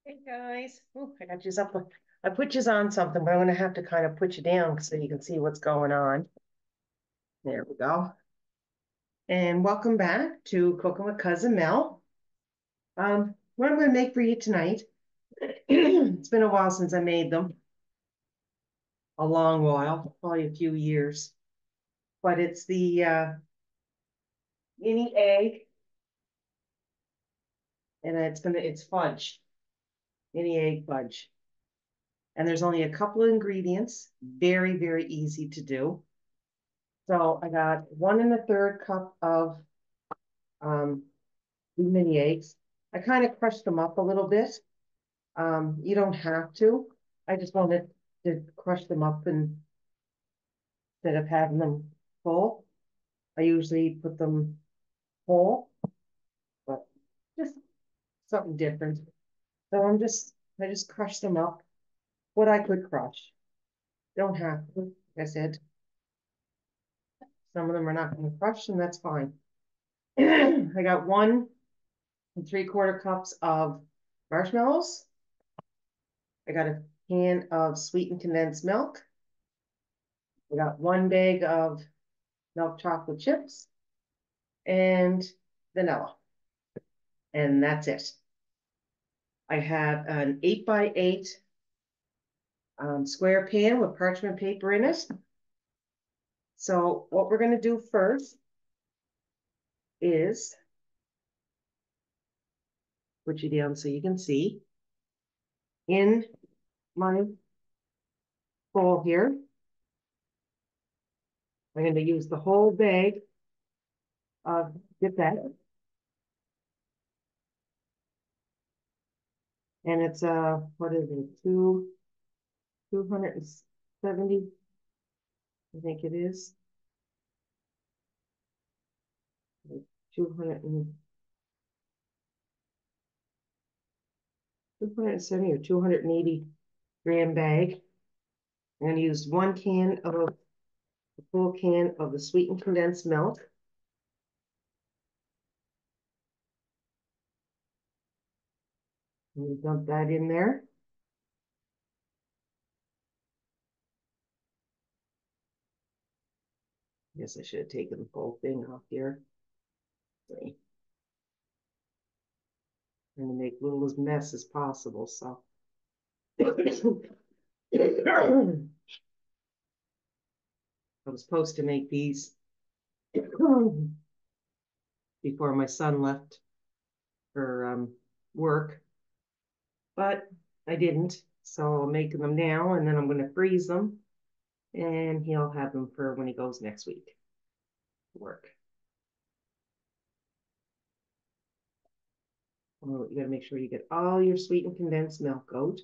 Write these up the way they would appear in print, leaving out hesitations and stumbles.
Hey guys, ooh, I got you up. I put you on something, but I'm gonna have to kind of put you down so you can see what's going on. There we go. And welcome back to Cooking with Cousin Mel. What I'm gonna make for you tonight. It's been a while since I made them, a long while, probably a few years. But it's the mini egg, and it's fudge, mini egg fudge. And there's only a couple of ingredients, very, very easy to do. So I got 1 1/3 cup of um, mini eggs. I kind of crushed them up a little bit. You don't have to. I just wanted to crush them up and instead of having them full. I usually put them whole, but just something different. So I just crushed them up. What I could crush. Don't have to. Like I said, some of them are not going to crush, and that's fine. I got 1 3/4 cups of marshmallows. I got a can of sweetened condensed milk. I got 1 bag of milk chocolate chips and vanilla. And that's it. I have an 8x8 square pan with parchment paper in it. So what we're going to do first is put you down so you can see. In my bowl here, I'm going to use the whole bag of Dip that. And it's what is it? 270, I think it is. 200 270 or 280 gram bag. I'm going to use 1 can of a full can of the sweetened condensed milk. And dump that in there. Guess I should have taken the whole thing off here. I'm going to make little as mess as possible. So I was supposed to make these before my son left for work, but I didn't. So I'm making them now, and then I'm going to freeze them, and he'll have them for when he goes next week to work. Oh, you got to make sure you get all your sweetened condensed milk out.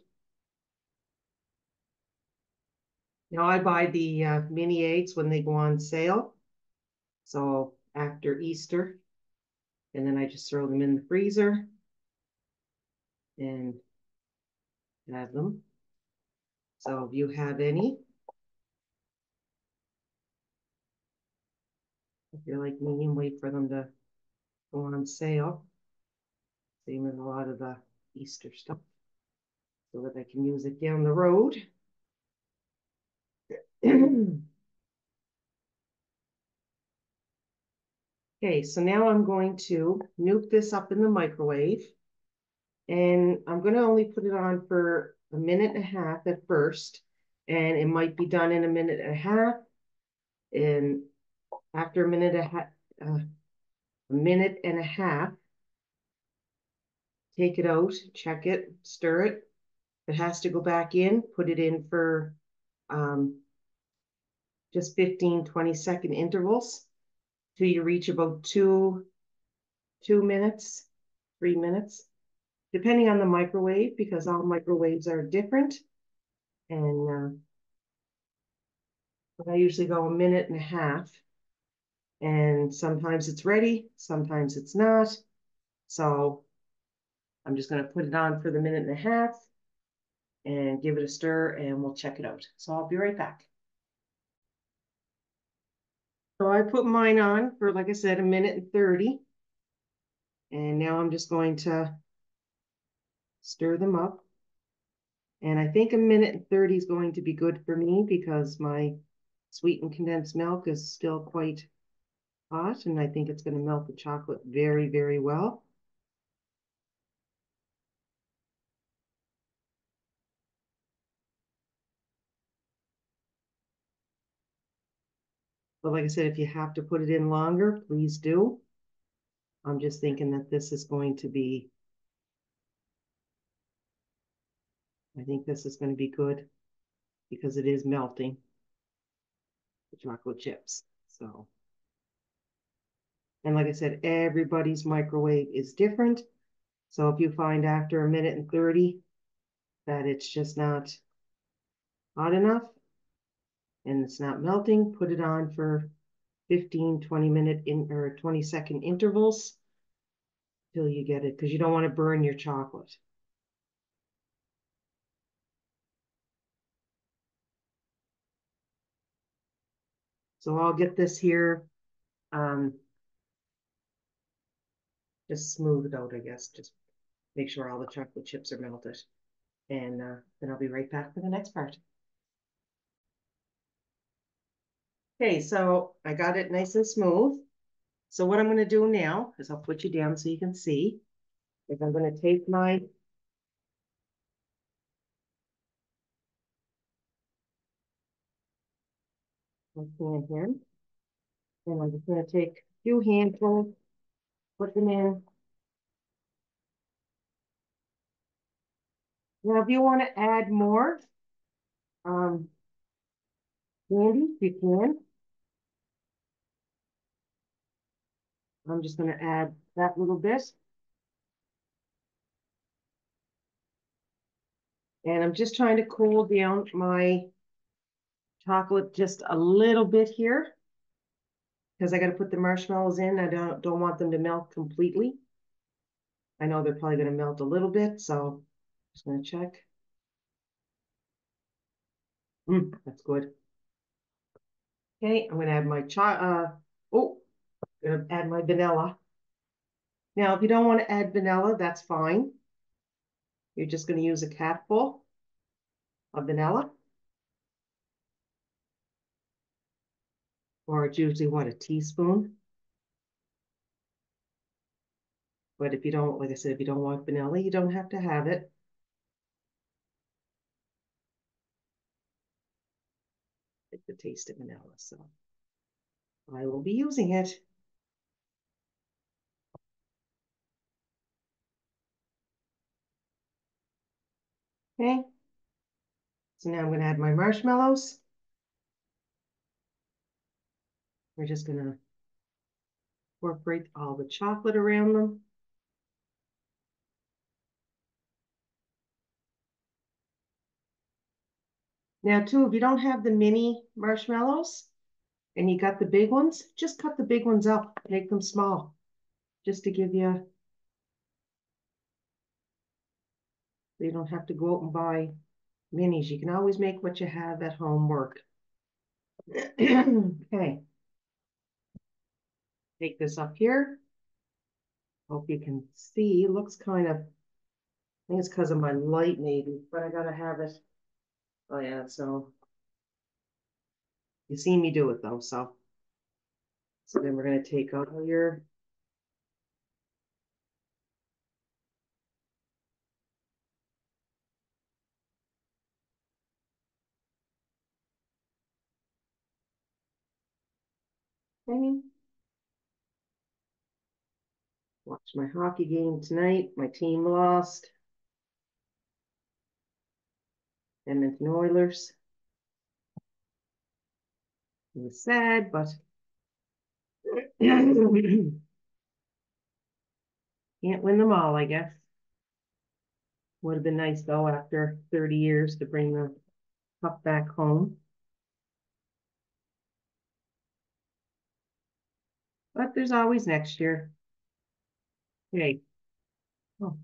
Now I buy the mini eggs when they go on sale. So after Easter, and then I just throw them in the freezer and have them. So if you have any, if you're like me and wait for them to go on sale, same as a lot of the Easter stuff, so that I can use it down the road. Okay, so now I'm going to nuke this up in the microwave, and I'm going to only put it on for 1.5 minutes at first, and it might be done in 1.5 minutes, and after a 1.5 minutes, take it out, check it, stir it. If it has to go back in, put it in for just 15-20 second intervals till you reach about 2 minutes, 3 minutes, depending on the microwave, because all microwaves are different. And I usually go 1.5 minutes, and sometimes it's ready, sometimes it's not. So I'm just going to put it on for the 1.5 minutes and give it a stir, and we'll check it out. So I'll be right back. So I put mine on for, like I said, 1 minute and 30. And now I'm just going to stir them up. And I think a minute and 30 is going to be good for me because my sweetened condensed milk is still quite hot, and I think it's going to melt the chocolate very, very well. But like I said, if you have to put it in longer, please do. I'm just thinking that this is going to be, I think this is going to be good because it is melting the chocolate chips. So, and like I said, everybody's microwave is different. So if you find after a minute and 30 that it's just not hot enough and it's not melting, put it on for 15, 20-minute in or 20-second intervals till you get it, because you don't want to burn your chocolate. So I'll get this here just smoothed out, I guess. Just make sure all the chocolate chips are melted. And then I'll be right back for the next part. Okay, so I got it nice and smooth. So what I'm going to do now is I'll put you down so you can see. Is I'm going to take my pan here, and I'm just going to take a few handfuls, put them in. Now, if you want to add more candy, you can. I'm just going to add that little bit. And I'm just trying to cool down my chocolate just a little bit here because I got to put the marshmallows in. I don't want them to melt completely. I know they're probably going to melt a little bit, so just going to check. That's good. Okay, I'm going to add my going to add my vanilla. Now, if you don't want to add vanilla, that's fine. You're just going to use a capful of vanilla. Or it's usually, what, a teaspoon? But if you don't, like I said, if you don't want vanilla, you don't have to have it. Like the taste of vanilla, so I will be using it. Okay, so now I'm going to add my marshmallows. We're just going to incorporate all the chocolate around them. Now, too, if you don't have the mini marshmallows and you got the big ones, just cut the big ones up, make them small, just to give you, so you don't have to go out and buy minis. You can always make what you have at home work. Okay. Take this up here. Hope you can see. Looks kind of, I think it's because of my light maybe, but I gotta have it. Oh yeah, so you see me do it though, so. So then we're gonna take all your thing. Watch my hockey game tonight. My team lost. Edmonton Oilers. It was sad, but can't win them all, I guess. Would have been nice though after 30 years to bring the cup back home. But there's always next year. Okay. Oh,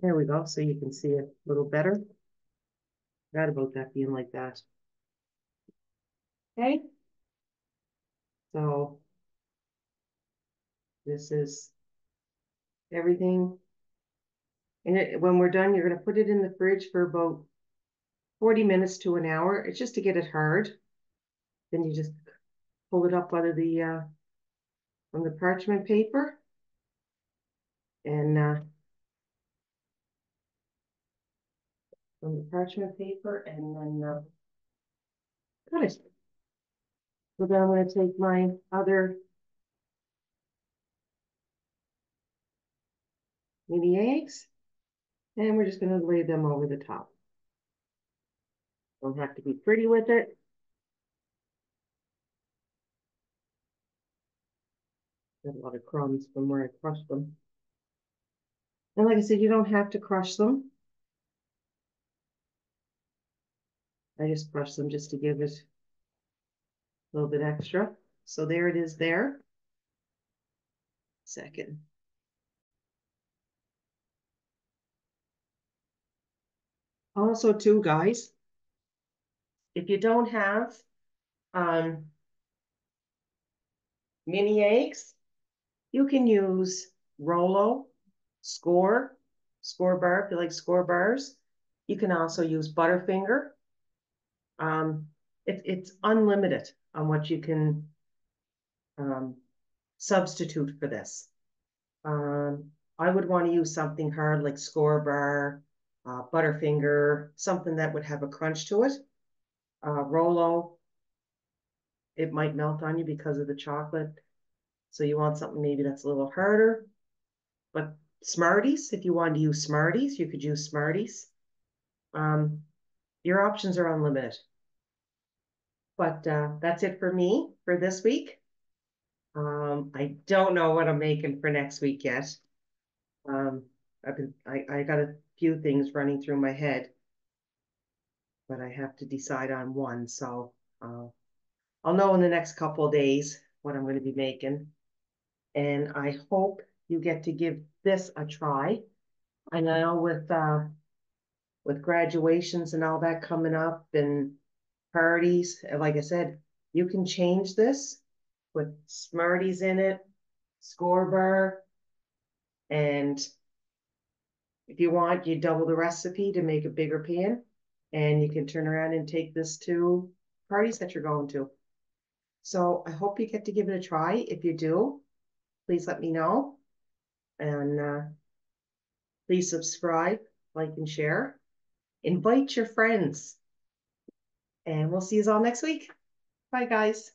there we go. So you can see it a little better. Forgot about that being like that. Okay. So this is everything And when we're done, you're going to put it in the fridge for about 40 minutes to an hour. It's just to get it hard. Then you just pull it up out of the from the parchment paper and from the parchment paper and then cut it. So then I'm going to take my other mini eggs and we're just going to lay them over the top. Don't have to be pretty with it. Got a lot of crumbs from where I crushed them. And like I said, you don't have to crush them. I just crush them just to give it a little bit extra. So there it is there. Second. Also too, guys, if you don't have um, mini eggs, you can use Rolo, Score bar, if you like Score bars. You can also use Butterfinger. Um, it's unlimited on what you can substitute for this. I would want to use something hard like Score bar, Butterfinger, something that would have a crunch to it. Rolo, it might melt on you because of the chocolate. So you want something maybe that's a little harder. But Smarties, if you wanted to use Smarties, you could use Smarties. Your options are unlimited. But that's it for me for this week. I don't know what I'm making for next week yet. I got a few things running through my head, but I have to decide on one. So I'll know in the next couple of days what I'm going to be making. And I hope you get to give this a try. I know with graduations and all that coming up and parties, like I said, you can change this with Smarties in it, Score bar, and if you want, you double the recipe to make a bigger pan, and you can turn around and take this to parties that you're going to. So I hope you get to give it a try. If you do, please let me know, and please subscribe, like, and share. Invite your friends, and we'll see you all next week. Bye, guys.